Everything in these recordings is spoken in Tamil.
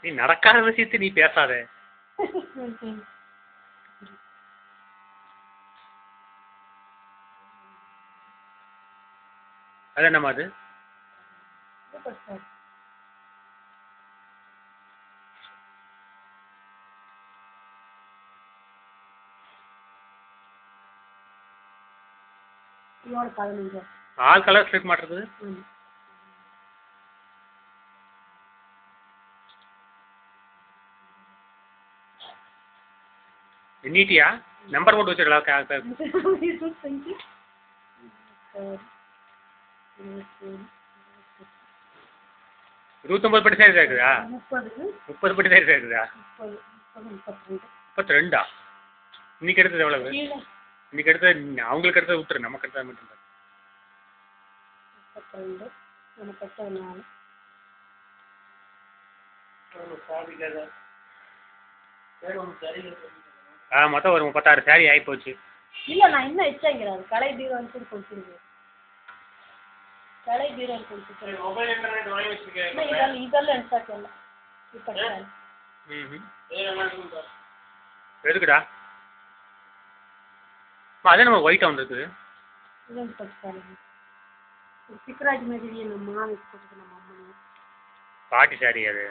நீ நடக்காத விஷயத்தை நீ பேசாத. அது என்னம்மா அது? ஆல் கலர்ஸ் இருக்க மாட்டேங்குது. நீட்டியா நம்பர் போட்டு வச்சிருக்கலாம். 29 பட்டி சைஸ் இருக்குதா? 30 பட்டி சைஸ் இருக்குதா? 32. இன்னைக்கு எடுத்தது எவ்வளவு? இன்னைக்கு எடுத்தது அவங்களுக்கு எடுத்தது விட்டுரு, நமக்கு எடுத்தது மட்டும். மொத்தம் ஒரு 36 சாரி ஆகி போச்சு. இல்ல நான் இன்னும் எச்சாங்கிறாரு கலை பீரோன்னு கூட கொடுத்துருக்கு. கலை பீரோன்னு கொடுத்துருக்கு. மொபைல் இன்டர்நெட் வாங்கி வச்சிருக்கேன். இதெல்லாம் எடுத்தாக்கல. எதுக்குடா? அதே நம்ம ஒயிட் வந்துருக்கு. இதெல்லாம் பட்டாங்க. சிக்கராஜ் மாதிரி நம்ம மாமி கொடுத்து நம்ம அம்மா. பாட்டி சாரி அது.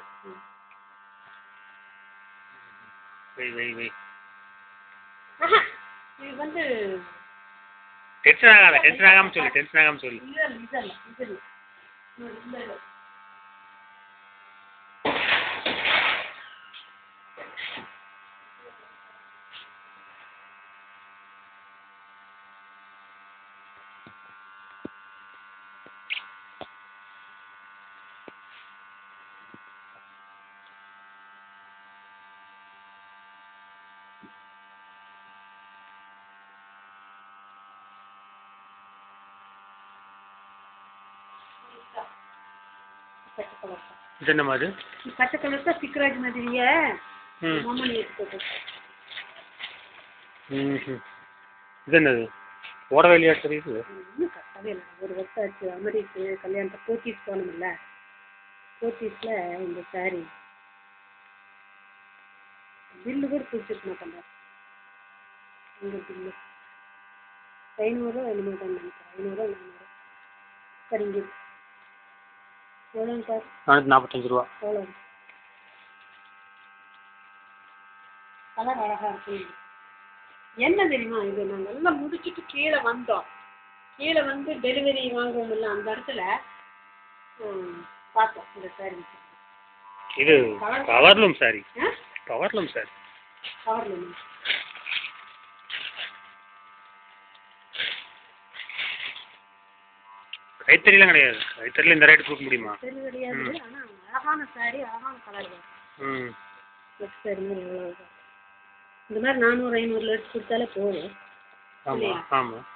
இது வந்து டென்ஷன் ஆகாம சொல்லு. இது என்ன மாதிரி? பச்சை கலர் தான் சிக்கராஜ் மாதிரியே மாமன் எடுத்து. இது என்னது? ஓடவே இல்லையா? தெரியுது இன்னும் கட்டவே இல்லை. ஒரு வருஷம் ஆச்சு. அமெரிக்கு கல்யாணத்தை போத்தீஸ் போனோம்ல, போத்தீஸில் இந்த சாரி பில்லு கூட பிடிச்சிருக்க மாட்டேன். இந்த பில்லு 500 என்னமோ தான் நினைக்கிறேன். 500 400. சரிங்க. எவ்வளோங்க சார்? 445 ரூபா. எவ்வளோ? கலர் அழகாக இருக்கு. என்ன தெரியுமா, இது நாங்கள் எல்லாம் முடிச்சுட்டு கீழே வந்தோம். கீழே வந்து டெலிவரி வாங்குவோம்ல, அந்த இடத்துல பார்த்தோம் இந்த சாரி. இது powerloom sari. Powerloom sari. Powerloom கைத்தறிலாம் கிடையாது. கைத்தறியில் இந்த ரேட்டு கொடுக்க முடியுமா? சரி கிடையாது. ஆனால் அழகான சாரி, அழகான கலர் தான். சரி, இந்த மாதிரி 400 500 எடுத்து கொடுத்தாலே போதும். ஆமாம் ஆமாம்.